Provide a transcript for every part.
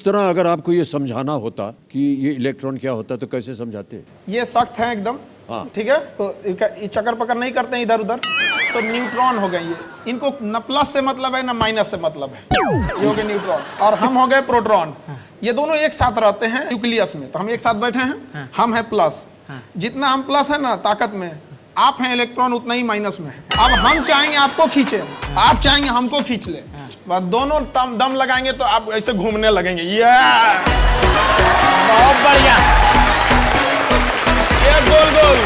तरह अगर आपको ये समझाना होता कि ये इलेक्ट्रॉन क्या होता है तो कैसे समझाते? ये सख्त है एकदम, हाँ। ठीक है, तो ये चक्कर पकड़ नहीं करते हैं इधर उधर, तो न्यूट्रॉन हो गए ये। इनको न प्लस से मतलब है न माइनस से मतलब है, ये हो गए न्यूट्रॉन। और हम हो गए प्रोटॉन। ये दोनों एक साथ रहते हैं न्यूक्लियस में, तो हम एक साथ बैठे हैं, हम है प्लस। जितना हम प्लस है ना ताकत में, आप हैं इलेक्ट्रॉन उतना ही माइनस में है। अब हम चाहेंगे आपको खींचे, आप चाहेंगे हमको खींच ले, बस दोनों दम लगाएंगे तो आप ऐसे घूमने लगेंगे। ये बहुत बढ़िया, ये गोल गोल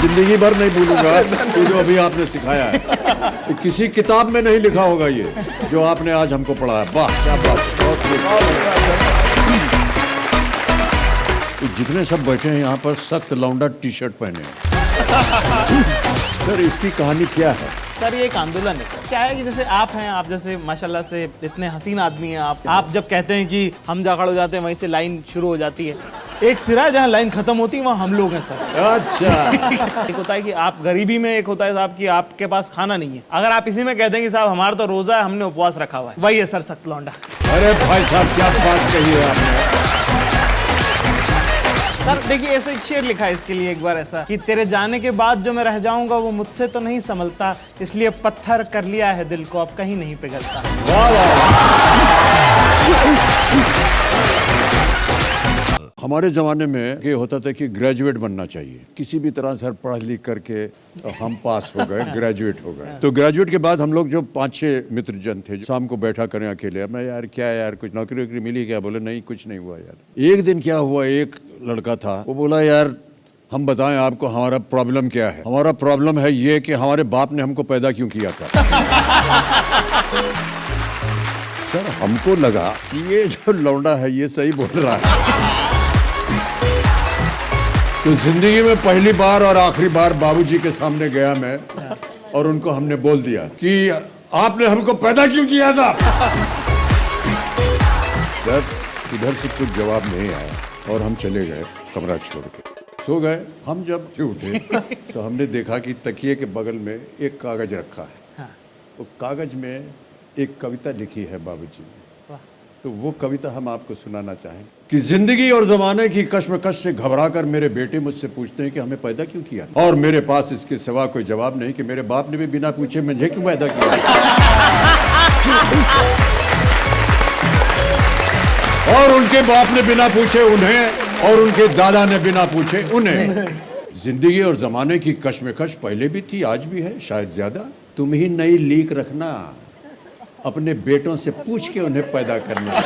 जिंदगी भर नहीं भूलूंगा ये जो अभी आपने सिखाया है। ये किसी किताब में नहीं लिखा होगा ये जो आपने आज हमको पढ़ाया। वाह क्या बात है, बहुत खूब। जितने सब बैठे हैं यहाँ पर सख्त लौंडा टी शर्ट पहने हैं। सर इसकी कहानी क्या है? सर ये एक आंदोलन है सर। क्या है कि जैसे आप हैं, आप जैसे माशाल्लाह से इतने हसीन आदमी हैं आप जब कहते हैं कि हम जा खड़े हो जाते हैं वहीं से लाइन शुरू हो जाती है। एक सिरा है जहाँ लाइन खत्म होती है वहाँ हम लोग हैं सर। अच्छा एक होता है कि आप गरीबी में, एक होता है साहब कि आपके पास खाना नहीं है। अगर आप इसी में कह देंगे साहब हमारा तो रोजा है, हमने उपवास रखा हुआ है, वही है सर सख्त लौंडा। अरे भाई साहब क्या बात कही है आपने। सर देखिए ऐसे एक शेर लिखा है इसके लिए एक बार ऐसा कि तेरे जाने के बाद जो मैं रह जाऊंगा वो मुझसे तो नहीं संभलता, इसलिए पत्थर कर लिया है दिल को अब कहीं नहीं पिघलता। वाह वाह। हमारे ज़माने में ये होता था कि ग्रेजुएट बनना चाहिए, किसी भी तरह से पढ़ लिख करके तो हम पास हो गए, ग्रेजुएट हो गए। तो ग्रेजुएट के बाद हम लोग जो 5-6 मित्र जन थे, शाम को बैठा करें अकेले, मैं यार क्या यार कुछ नौकरी वोकरी मिली क्या? बोले नहीं कुछ नहीं हुआ यार। एक दिन क्या हुआ, एक लड़का था वो बोला यार हम बताएं आपको हमारा प्रॉब्लम क्या है। हमारा प्रॉब्लम है ये कि हमारे बाप ने हमको पैदा क्यों किया था। सर हमको लगा कि ये जो लौंडा है ये सही बोल रहा है। तो जिंदगी में पहली बार और आखिरी बार बाबूजी के सामने गया मैं और उनको हमने बोल दिया कि आपने हमको पैदा क्यों किया था। सर इधर से कुछ जवाब नहीं आया और हम चले गए कमरा छोड़ के, सो गए। हम जब उठे तो हमने देखा कि तकिए के बगल में एक कागज रखा है। वो कागज में एक कविता लिखी है बाबूजी ने, तो वो कविता हम आपको सुनाना चाहें कि जिंदगी और जमाने की कश्मकश से घबराकर मेरे बेटे मुझसे पूछते हैं कि हमें पैदा क्यों किया, और मेरे पास इसके सिवा कोई जवाब नहीं कि मेरे बाप ने भी बिना पूछे मुझे क्यों पैदा किया। और उनके बाप ने बिना पूछे उन्हें, और उनके दादा ने बिना पूछे उन्हें। जिंदगी और जमाने की कश्मकश पहले भी थी, आज भी है, शायद ज्यादा। तुम ही नई लीक रखना, अपने बेटों से पूछ के उन्हें पैदा करना।